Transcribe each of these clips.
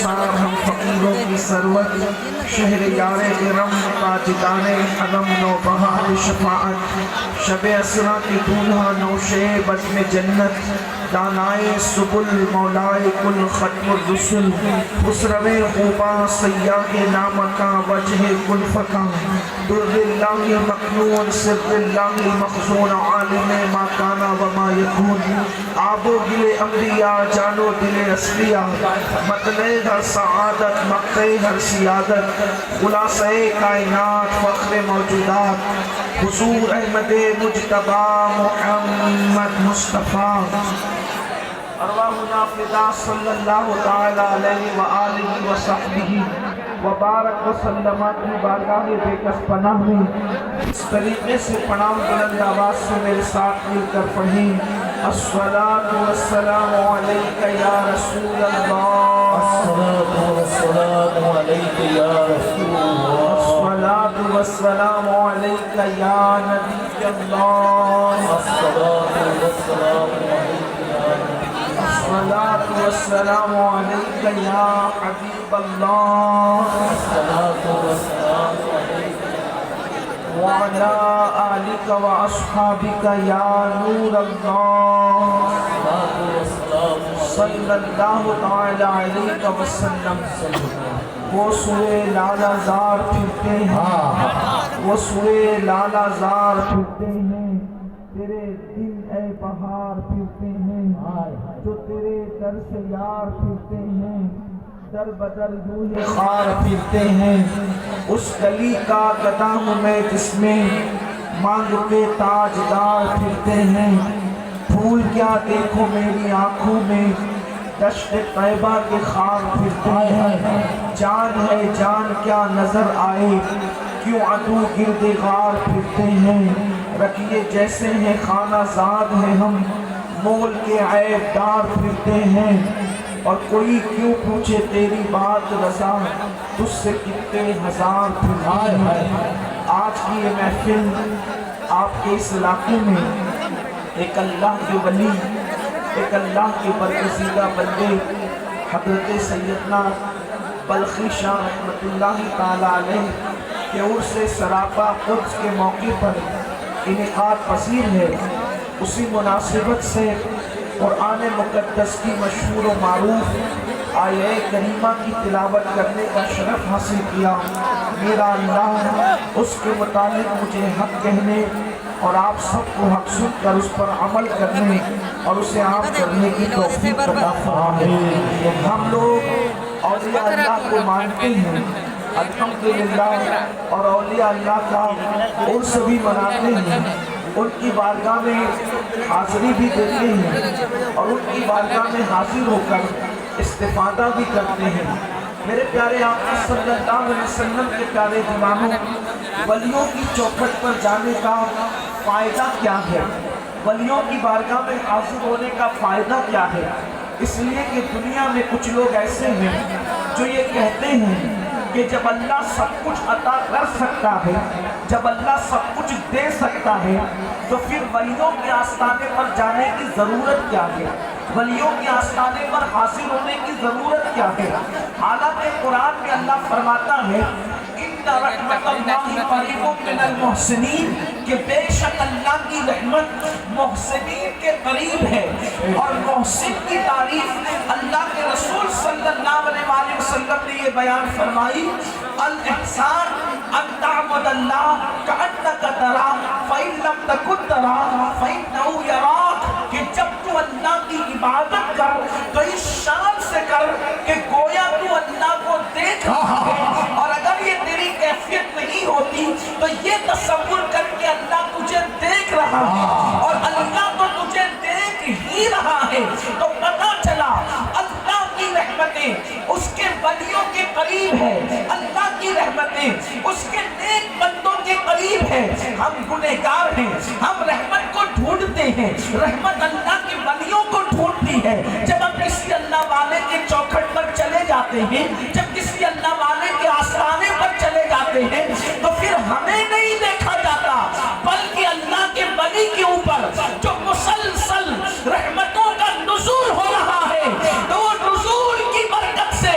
نثار ہم فقیروں کی ثروت، شہر یار ارم تاجدار حرم نوبہار شفاعت، شب اسرا کی دولہا نوشے بزم جنت، دانائے سبل مولائے کل ختم الرسل، خسرو خوبا سیاہ نامکا وجہ کل فکا، در اللہ مکنون سر اللہ مخزون عالم ما کانا وما یکون، آب و گل انبیاء جانو دل اسفیاء، مطلع ہر سعادت مقطع ہر سیادت، خلاصہ کائنات فخر موجودات، حضور احمد مجتبی محمد مصطفیٰ، ارواحنا فدا صلی اللہ تعالی علیہ وآلہ وصحبہ وبارک وسلم کی بارگاہ بے کس پناہ میں اس طریقے سے پناہ بلند آواز سے میرے ساتھ مل کر پڑھیں، الصلاۃ والسلام علیک یا رسول اللہ، الصلاة والسلام عليك يا رسول الله، الصلاۃ والسلام علیک یا نبی اللہ، الصلاة والسلام عليك يا نبي، الصلاۃ والسلام علیک یا حبیب اللہ، الصلاة والسلام عليك وعلى آلك وأصحابك يا نور الله، الصلاة والسلام صلی اللہ تعالی علیہ وسلم۔ وہ سوئے لالا زار پھرتے ہیں، وہ سوئے لالا زار پھرتے ہیں، تیرے دن اے بہار پھرتے ہیں، جو تیرے در سے یار پھرتے ہیں، در بدر یوں ہی خار پھرتے ہیں، اس گلی کا گدا ہوں میں جس میں مانگ کے تاجدار پھرتے ہیں، پھول کیا دیکھو میری آنکھوں میں دشت طیبہ کے خار پھرتے ہیں، جان ہے جان کیا نظر آئے کیوں عدو گرد غار پھرتے ہیں، رکھیے جیسے ہیں خانہ زاد ہیں ہم مول کے عیب دار پھرتے ہیں، اور کوئی کیوں پوچھے تیری بات رضا تجھ سے کتنے ہزار پھرتے ہیں۔ آج کی یہ محفل آپ کے اس علاقے میں ایک اللہ کے ولی، ایک اللہ کے برگزیدہ بندے حضرت سیدنا بلخی شاہ رحمت اللہ تعالی علیہ کے عرس سراپا قدس کے موقع پر انعقاد پذیر ہے، اسی مناسبت سے قرآن مقدس کی مشہور و معروف آیہ کریمہ کی تلاوت کرنے کا شرف حاصل کیا۔ میرا اللہ اس کے متعلق مجھے حق کہنے اور آپ سب کو حق سن کر اس پر عمل کرنے اور اسے عام کرنے کی توفیق عطا فرمائے۔ ہم لوگ اولیاء اللہ کو مانتے ہیں الحمدللہ، اور اولیاء اللہ کا عرس بھی مناتے ہیں، ان کی بارگاہ میں حاضری بھی دیتے ہیں اور ان کی بارگاہ میں حاضر ہو کر استفادہ بھی کرتے ہیں۔ میرے پیارے آقا صلی اللہ علیہ وسلم کے پیارے دیوانوں، ولیوں کی چوکھٹ پر جانے کا فائدہ کیا ہے؟ ولیوں کی بارگاہ میں حاضر ہونے کا فائدہ کیا ہے؟ اس لیے کہ دنیا میں کچھ لوگ ایسے ہیں جو یہ کہتے ہیں کہ جب اللہ سب کچھ عطا کر سکتا ہے، جب اللہ سب کچھ دے سکتا ہے، تو پھر ولیوں کے آستانے پر جانے کی ضرورت کیا ہے؟ ولیوں کے آستانے پر حاضر ہونے کی ضرورت کیا ہے؟ حالانکہ قرآن میں اللہ فرماتا ہے ان رحمت اللہ قریب من المحسنین، کہ بے شک اللہ کی رحمت محسنین کے قریب ہے، اور محسن کی تعریف اللہ کے رسول صلی اللہ علیہ وسلم نے یہ بیان فرمائی، الاحسان ان تعبد اللہ کأنک تراہ فإن لم تکن تراہ فإنہ یراک، کہ جب تو اللہ کی عبادت کر تو اس شان سے کر کہ گویا تو اللہ کو دیکھ رہا ہے، اور اگر یہ تیری کیفیت نہیں ہوتی تو یہ تصور کر کے اللہ تجھے دیکھ رہا ہے، اور اللہ تو تجھے دیکھ ہی رہا ہے، تو پتہ چلا اللہ کی رحمتیں اس کے ولیوں کے قریب ہے، اللہ کی رحمتیں اس کے نیک بندوں کے قریب ہے۔ ہم گنہگار ہیں، ہم رحمت کو ڈھونڈتے ہیں، رحمت اللہ کے ولیوں کو ڈھونڈتی ہے۔ جب ہم کسی اللہ والے کے چوکھٹ پر چلے جاتے ہیں، جب کسی اللہ والے کے آستانے پر چلے جاتے ہیں، تو پھر ہمیں نہیں دیکھا جاتا بلکہ اللہ کے ولی کے اوپر جو مسلسل رحمتوں کا نزول ہو رہا ہے، تو وہ نزول کی برکت سے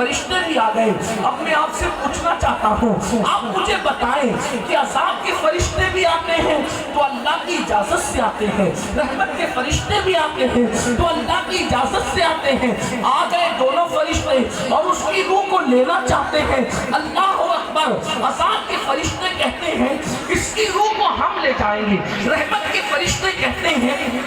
فرشتے بھی آ گئے. اب میں آپ سے پوچھنا چاہتا ہوں, آپ مجھے بتائیں کہ عذاب کے فرشتے بھی آتے ہیں تو اللہ کی اجازت سے آتے ہیں, رحمت کے فرشتے بھی آتے ہیں تو اللہ کی اجازت سے آتے ہیں. آ گئے دونوں فرشتے اور اس کی روح کو لینا چاہتے ہیں. اللہ اکبر. عذاب کے فرشتے کہتے ہیں اس کی روح کو ہم لے جائیں گے, رحمت کے فرشتے کہتے ہیں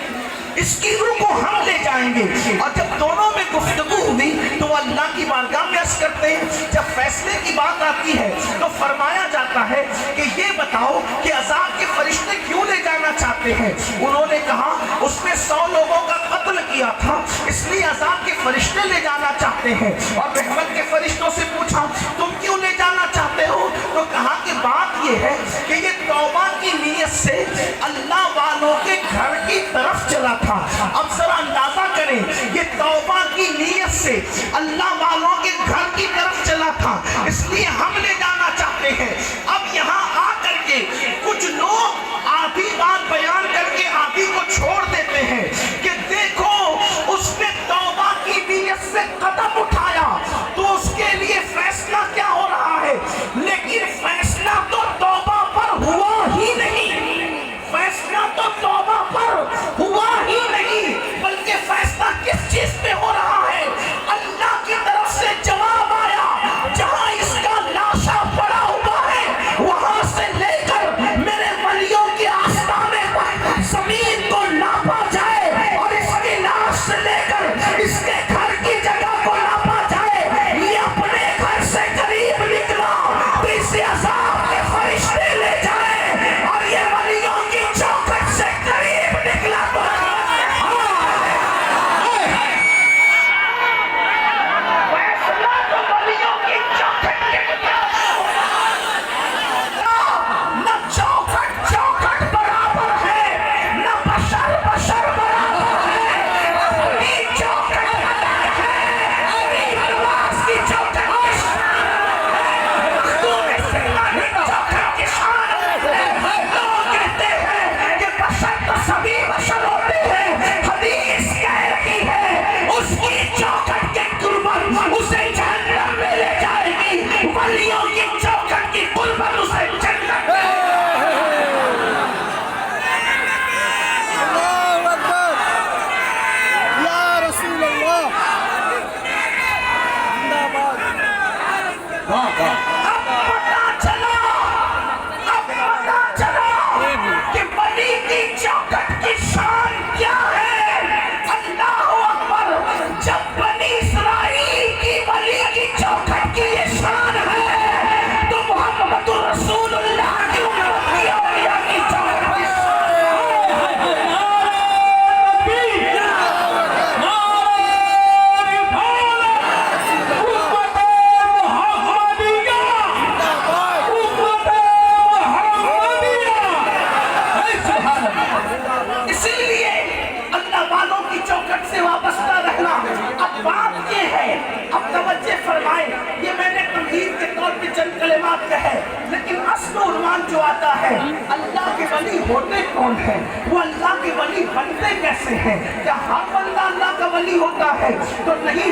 اس کی روح کو ہم لے جائیں گے. اور جب دونوں میں گفتگو ہوئی تو وہ اللہ کی بارگاہ میں عرض کرتے ہیں, جب فیصلے کی بات آتی ہے تو فرمایا جاتا ہے کہ یہ بتاؤ کہ عذاب کے فرشتے کیوں لے جانا چاہتے ہیں. انہوں نے کہا اس نے 100 لوگوں کا قتل کیا تھا, اس لیے عذاب کے فرشتے لے جانا چاہتے ہیں. اور رحمت کے فرشتوں سے پوچھا تم کیوں لے جانا چاہتے ہو, تو کہا کہ بات یہ ہے کہ یہ توبہ کی نیت سے اللہ والوں کے گھر کی طرف چلا تھا. اب ذرا اندازہ کریں, یہ توبہ کی نیت سے اللہ والوں کے گھر کی طرف چلا تھا, اس لیے ہم لے جانا چاہتے ہیں. اب یہاں آ کر کے کچھ لوگ آدھی بات بیان کر کے آدھی کو چھوڑ دیتے ہیں کہ دیکھو اس نے توبہ کی نیت سے قدم اٹھایا تو اس کے لیے فیصلہ کیا ہو رہا ہے, لیکن فیصلہ تو توبہ پر ہوا ہی نہیں. فیصلہ تو توبہ پر ہوا ہی نہیں, بلکہ فیصلہ کس چیز پہ ہو رہا ہے. اللہ کی طرف سے جواب آیا, جہاں اس کا لاشا پڑا ہوا ہے وہاں سے لے کر میرے ولیوں کے آستانے پر زمین کو ناپا جائے اور اس کی لاش سے لے کر اس کے گھر کی جگہ کو ناپا جائے. یہ اپنے گھر سے قریب نکلا تو اسے عذاب کے فرشتے لے جائے, اور یہ ولیوں کی چوکھٹ سے قریب نکلا تو فیصلہ تو ولیوں کی چوکھٹ کے نہ چوکھٹ چوکھٹ برابر ہے, نہ بشر بشر برابر ہے. اپنی چوکھٹ الگ ہے, اپنی پرواز کی چوکھٹ کی شان ہے, مخدوم سلطان کی چوکھٹ کی شان ہے. لوگ کہتے ہیں کہ بشر تو سبھی بشر ہوتے ہیں, حدیث کہہ رہی ہے اس کی چوکھٹ کے قربت اسے جہنم میں لے جائے گی, ولیوں کی چوکھٹ کی قربت اسے جنت میں. اب پتا چلا کہ ولی کی چوکھٹ کی شان کیا ہے. اللہ اکبر. جب بنی اسرائیل کی ولی کی چوکھٹ کی یہ شان ہے تو محمد رسول اللہ کی امت کی اولیاء کی چوکھٹ کی اسی لیے اللہ والوں کی چوکھٹ سے وابستہ رہنا. اب بات یہ ہے, اب توجہ فرمائیں, یہ میں نے تمہید کے طور پہ چند کلمات کہے, لیکن اصل عنوان جو آتا ہے اللہ کے ولی ہوتے کون ہیں, وہ اللہ کے ولی بنتے کیسے ہیں. کیا ہر بندہ اللہ کا ولی ہوتا ہے, تو نہیں.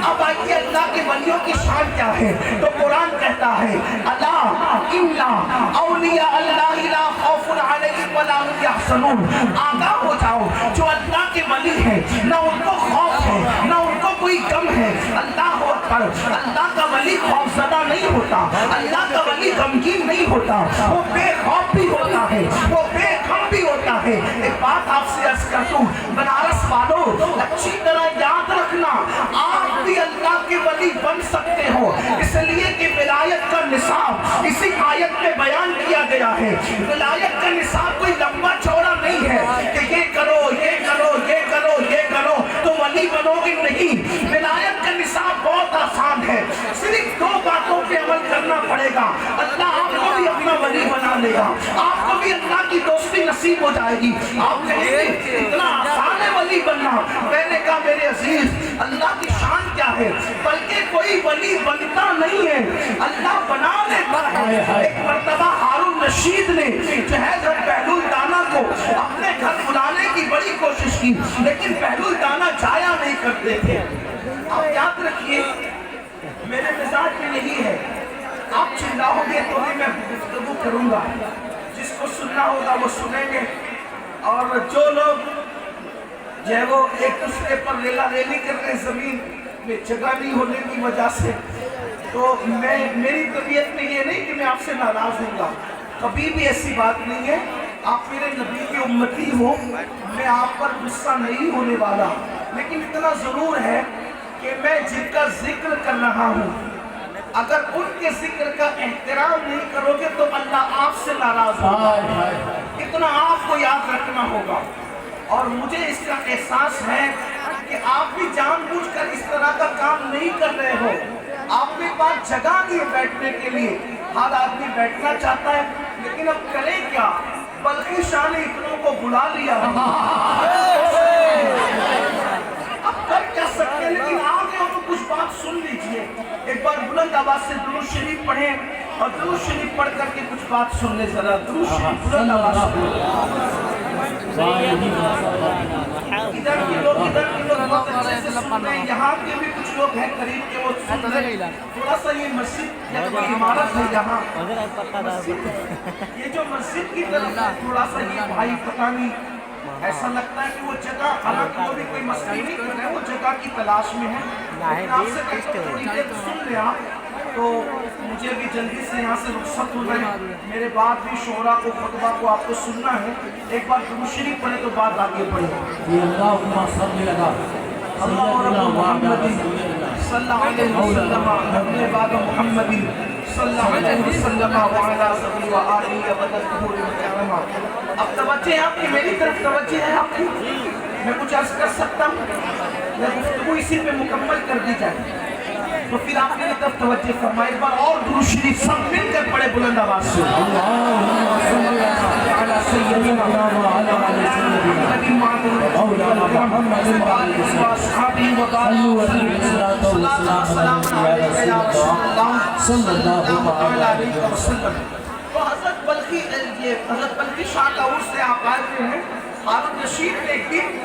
اب آئیے اللہ کے ولیوں کی شان کیا ہے. تو قرآن کہتا ہے اللہ ان اولیاء اللہ لا خوف علیہم ولا هم یحزنون. آگاہ ہو جاؤ, جو اللہ کے ولی ہیں نہ ان کو خوف ہے نہ ان کو کوئی غم ہے. اللہ اکبر. اللہ کا ولی خوف زدہ نہیں ہوتا, اللہ کا ولی غمگین نہیں ہوتا, وہ بے خوف بھی ہوتا ہے, وہ بے غم بھی ہوتا ہے. ایک بات آپ سے عرض کر دوں, بنارس والوں اچھی طرح یاد رکھنا, آپ بھی اللہ کے ولی بن سکتے ہو, اس لیے کہ ولایت کا نصاب اسی آیت میں بیان کیا گیا ہے. ولایت کا نصاب کوئی لمبا چوڑا نہیں ہے کہ یہ کرو یہ کرو یہ کرو یہ کرو تو ولی بنو گے. نہیں, ولایت کا نصاب بہت آسان ہے, صرف 2 باتوں پہ عمل کرنا پڑے گا. اللہ آپ کو بھی اپنا ولی بنا لے گا, آپ کو بھی اللہ کی دوستی نصیب ہو جائے گی. آپ کہیں گے اتنا آسان ہے ولی بننا. میں نے کہا میرے عزیز, اللہ کی شان کیا ہے, بلکہ کوئی ولی بنتا نہیں ہے, اللہ بنا لیتا ہے. ایک مرتبہ ہارون رشید نے جو ہے بہلول دانا کو اپنے گھر بلانے کی بڑی کوشش کی, لیکن بہلول دانا جایا نہیں کرتے تھے. آپ یاد رکھیے میرے مزاج میں یہی ہے، آپ چلاؤ گے تو بھی میں گفتگو کروں گا، جس کو سننا ہوگا وہ سنیں گے، اور جو لوگ جو ہے وہ ایک دوسرے پر ریلا ریلی کر رہے ہیں زمین میں جگہ نہیں ہونے کی وجہ سے، تو میری طبیعت میں یہ نہیں کہ میں آپ سے ناراض ہوں گا، کبھی بھی ایسی بات نہیں ہے، آپ میرے نبی کی امتی ہو، میں آپ پر غصہ نہیں ہونے والا، لیکن اتنا ضرور ہے کہ میں جن کا ذکر کر رہا ہوں، اگر ان کے ذکر کا احترام نہیں کرو گے تو اللہ آپ سے ناراض ہوگا، اتنا آپ کو یاد رکھنا ہوگا۔ اور مجھے اس کا احساس ہے کہ آپ بھی جان بوجھ کر اس طرح کا کام نہیں کر رہے ہو، آپ کے پاس جگہ نہیں ہے بیٹھنے کے لیے، ہر آدمی بیٹھنا چاہتا ہے، لیکن اب کریں کیا؟ بلخی شاہ نے اتنوں کو بلا لیا، اب کر کیا سکتے ہیں، لیکن آگے ہم کچھ بات سن لیجئے، ایک بار بلند آواز سے درود شریف پڑھیں، اور درود شریف پڑھ کر کے کچھ بات سن لیں ذرا، درود شریف بلند آواز سے۔ ادھر کے لوگ بہت اچھے سے سن رہے ہیں، یہاں کے بھی کچھ لوگ ہیں قریب کے وہ سن رہے ہیں، تھوڑا سا یہ مسجد یا کوئی عمارت ہے یہاں، یہ جو مسجد کی طرف تھوڑا سا یہ بھائی پتہ نہیں، ایسا لگتا ہے کہ وہ جگہ، حالانکہ وہ بھی کوئی مسئلہ نہیں کر رہے ہیں، وہ جگہ کی تلاش میں ہے، لیکن آپ سے کہتا ہوں تھوڑی دیر سن لیا تو مجھے بھی جلدی سے یہاں سے رخصت ہو گئے، میرے بعد بھی شعراء کو خطبہ کو آپ کو سننا ہے، ایک بار درود شریف پڑھے تو بات آگے بڑھے۔ اللہم صلی علی اللہ رب محمد صلی اللہ علیہ وسلم اپنے بعد محمد صلی اللہ علیہ وسلم وعلا صلی و آلہ وبدلتہور مکرمہ۔ اب توجہ ہے آپ کی، میری طرف توجہ ہے آپ کی، میں کچھ عرض کر سکتا ہوں یا گفتگو اسی پہ مکمل کر دی جائے؟ تو پھر آپ میری طرف توجہ فرمائے، ایک بار اور درود شریف سب مل کر پڑھے بلند آواز سے۔ اللہم صلی علی سیدنا وعلی آل سیدنا مولانا محمد وعلی صحابہ وقالوا علیہ السلام علیہ یا رسول اللہ صلی اللہ علیہ وسلم۔ تو حضرت بلخی شاہ کاور سے آپ آئے ہیں، ہارون رشید نے ایک دن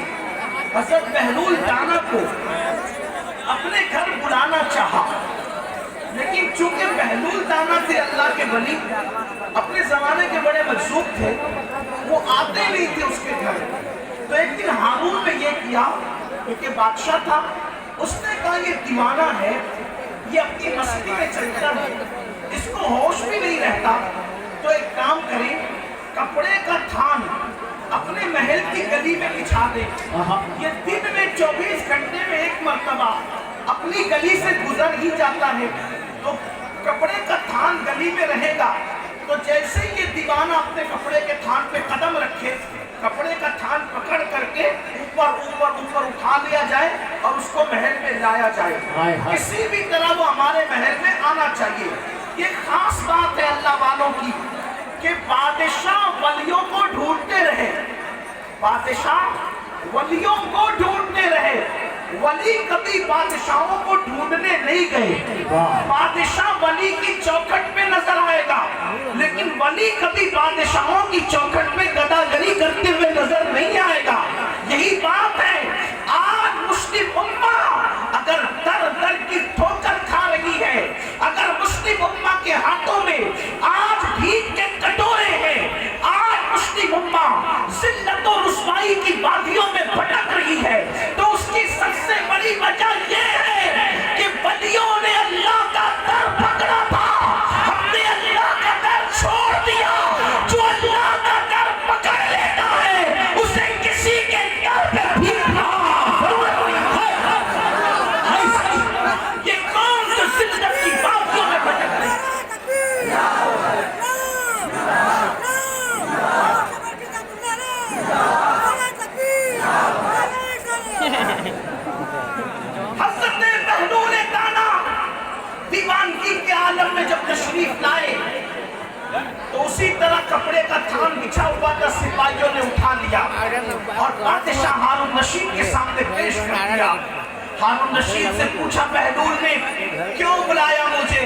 حضرت بہلول دانا کو اپنے گھر بلانا چاہا، لیکن چونکہ بہلول دانا تھے اللہ کے ولی، اپنے زمانے کے بڑے مجذوب تھے، وہ آتے نہیں تھے اس کے گھر، تو ایک دن ہارون نے یہ کیا، کیونکہ بادشاہ تھا، اس نے کہا یہ دیوانہ ہے، یہ اپنی مستی میں چلتا ہے، اس کو ہوش بھی نہیں رہتا، تو ایک کام کریں، کپڑے کا تھان اپنے محل کی گلی میں بچھا دیں، یہ دن میں 24 گھنٹے میں ایک مرتبہ اپنی گلی سے گزر ہی جاتا ہے، تو کپڑے کا تھان گلی میں رہے گا، تو جیسے یہ دیوانہ اپنے کپڑے کے تھان پہ قدم رکھے، کپڑے کا تھان پکڑ کر کے اوپر اٹھا لیا جائے اور اس کو محل میں لایا جائے، کسی بھی طرح وہ ہمارے محل میں آنا چاہیے۔ یہ خاص بات ہے اللہ والوں کی کہ بادشاہ ولیوں کو ڈھونڈتے رہے، بادشاہ ولیوں کو ڈھونڈتے رہے، ولی کبھی بادشاہوں کو ڈھونڈنے نہیں گئے، بادشاہ ولی کی چوکھٹ پہ نظر آئے گا، لیکن ولی کبھی بادشاہوں کی چوکھٹ پہ گداگری کرتے ہوئے نظر نہیں آئے گا۔ یہی بات ہے، آج مسلم امہ اگر در در کی ٹھوکر کھا رہی ہے، اگر مسلم امہ کے ہاتھوں میں آج بھیک کے کٹورے ہیں، آج مسلم امہ ذلت و رسوائی کی وادیوں میں بھٹک رہی ہے، تو اس کی سب سے بڑی وجہ یہ ہے کہ ولیوں نے اللہ کا در پکڑا تھا، ہم نے اللہ کا در چھوڑ دیا۔ جو اللہ کا در پکڑ لیتا ہے اسے کسی کے در پہ بھیکنا یہ کون جو ذلت کی وادیوں میں بھٹک رہی ہے؟ حضرت بہلول دانا دیوانگی کے عالم میں جب تشریف لائے تو اسی طرح کپڑے کا تھان بچھا ہوا تھا، سپاہیوں نے اٹھا لیا اور بادشاہ ہارون رشید کے سامنے پیش کر دیا۔ ہارون رشید سے پوچھا بہلول نے کیوں بلایا مجھے؟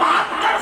72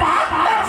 72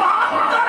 72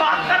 72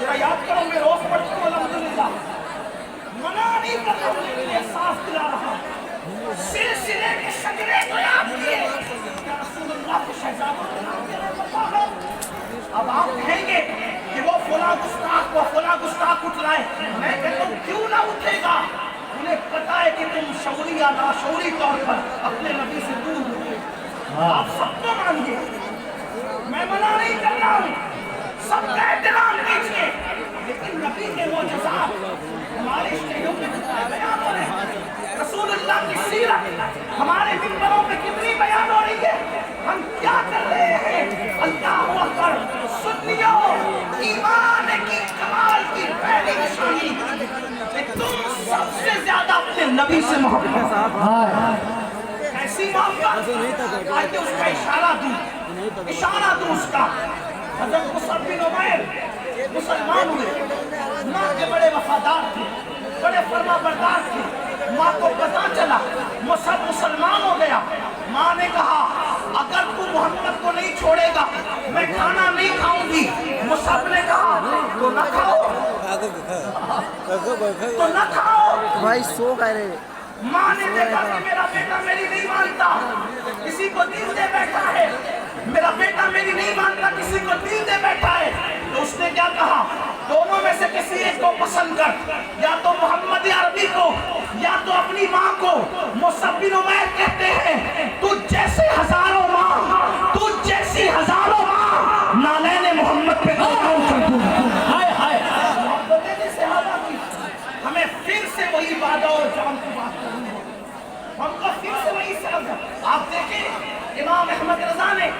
ذرا یاد کرو میں روز پڑھتا ہوں الحمدللہ، منع نہیں کر رہا ہوں لیکن احساس دلا رہا ہوں، سلسلے کے شجرے کو یاد کیے کیا رسول اللہ کے شہزادوں کے نام تیرے پتا ہے؟ اب آپ کہیں گے کہ وہ فلاں گستاخ کو فلاں گستاخ اٹھلائے، میں کہتا ہوں کیوں نہ اٹھے گا؟ انہیں پتا ہے کہ تم شعوری یا لاشعوری طور پر اپنے نبی سے دور ہو، آپ سب کو مانگے، میں منع نہیں کر رہا ہوں، سب کا احترام کیجئے، لیکن نبی کے معجزات ہمارے اسٹیجوں پہ کتنے بیان ہو رہے ہیں، رسول اللہ کی سیرت ہمارے ممبروں پہ کتنی بیان ہو رہی ہے، ہم کیا کر رہے ہیں؟ اللہ اکبر، سنیو، ایمان کی کمال کی پہلی نشانی کہ تم سب سے زیادہ اپنے نبی سے محبت، ایسی محبت آئیے اس کا اشارہ دوں اس کا۔ حضرت مصعب بن عمیر مسلمان ہوئے، ماں کے بڑے وفادار تھے، بڑے فرما بردار تھے، ماں کو پتا چلا مصعب مسلمان ہو گیا، ماں نے کہا اگر تو محمد کو نہیں چھوڑے گا میں کھانا نہیں کھاؤں گی۔ مصعب نے کہا تو نہ کھاؤ، تو نہ کھاؤ۔ بھائی سو کہہ رہے، ماں نے دیکھا کہ میرا بیٹا میری نہیں مانتا، کسی کو دین دے بیٹھا ہے، میرا بیٹا میری نہیں مانتا، کسی کو دین دے بیٹھا ہے، تو اس نے کیا کہا؟ دونوں میں سے کسی ایک کو پسند کر، یا تو محمد عربی کو یا تو اپنی ماں کو۔ مصعب بن عمیر کہتے ہیں تو جیسے ہزاروں ماں، تو جیسی ہزاروں ماں، نالین محمد پہ قربان کر دوں۔ ہائے ہائے، محبتیں نے صحابہ کی، ہمیں پھر سے وہی وعدہ اور جام کی بات کرنی ہے، ہم کو پھر سے وہی سبق ہے۔ آپ دیکھیں امام احمد رضا نے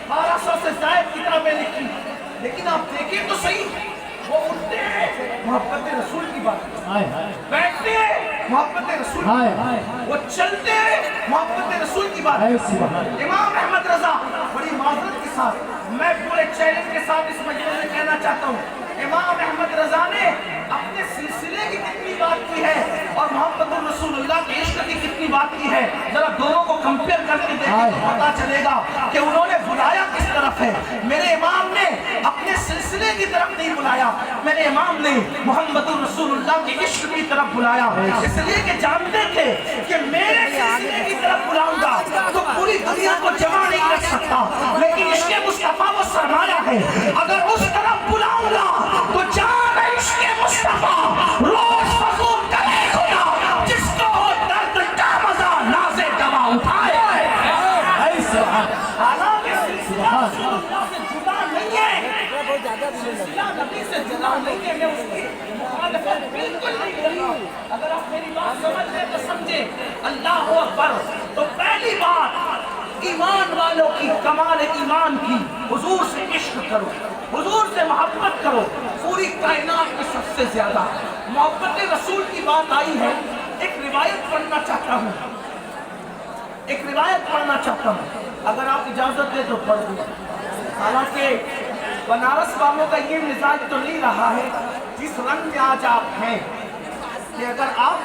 1200 سے زائد کتابیں لکھی، لیکن آپ دیکھیں تو صحیح، وہ اٹھتے ہیں محبت رسول کی بات، بیٹھتے ہیں محبت رسول کی بات، وہ چلتے ہیں محبت رسول کی بات۔ امام احمد رضا بڑی معذرت کے ساتھ، میں پورے چیلنج کے ساتھ اس مجلس میں کہنا چاہتا ہوں، امام احمد رضا نے اپنے سلسلے کی کتنی بات کی ہے اور محمد رسول اللہ کے عشق کی کتنی بات کی ہے، ذرا دونوں کو کمپیئر کر کے دیکھیں تو پتا چلے گا کہ انہوں نے بلایا کس طرف ہے۔ میرے امام نے اپنے سلسلے کی طرف نہیں بلایا، میرے امام نے محمد رسول اللہ کے عشق کی طرف بلایا، اس لیے کہ جانتے تھے کہ میرے سلسلے کی طرف بلاؤں گا تو پوری دنیا کو جمع نہیں رکھ سکتا، لیکن عشق مصطفیٰ وہ سرمایہ ہے، اگر اس طرف بلاؤں گا تو جان عشق مصطفیٰ روز فضول کرے خدا، جس کو ہو درد کا مزہ ناز دوا اٹھائے۔ حالانکہ سلسلہ رسول اللہ سے جدا نہیں ہے، سلسلہ نبی سے جدا نہیں ہے، میں اس کی مخالفت بالکل نہیں کر رہا ہوں، اگر آپ میری بات سمجھ لیں تو سمجھیں۔ اللہ اکبر، تو پہلی بات ایمان والوں کی کمال ایمان کی، حضور سے عشق کرو، حضور سے محبت کرو، پوری کائنات میں سب سے زیادہ محبت رسول کی بات آئی ہے۔ ایک روایت پڑھنا چاہتا ہوں، ایک روایت پڑھنا چاہتا ہوں، اگر آپ اجازت دیں تو پڑھ دوں۔ حالانکہ بنارس والوں کا یہ مزاج تو نہیں رہا ہے جس رنگ میں آج آپ ہیں، کہ اگر آپ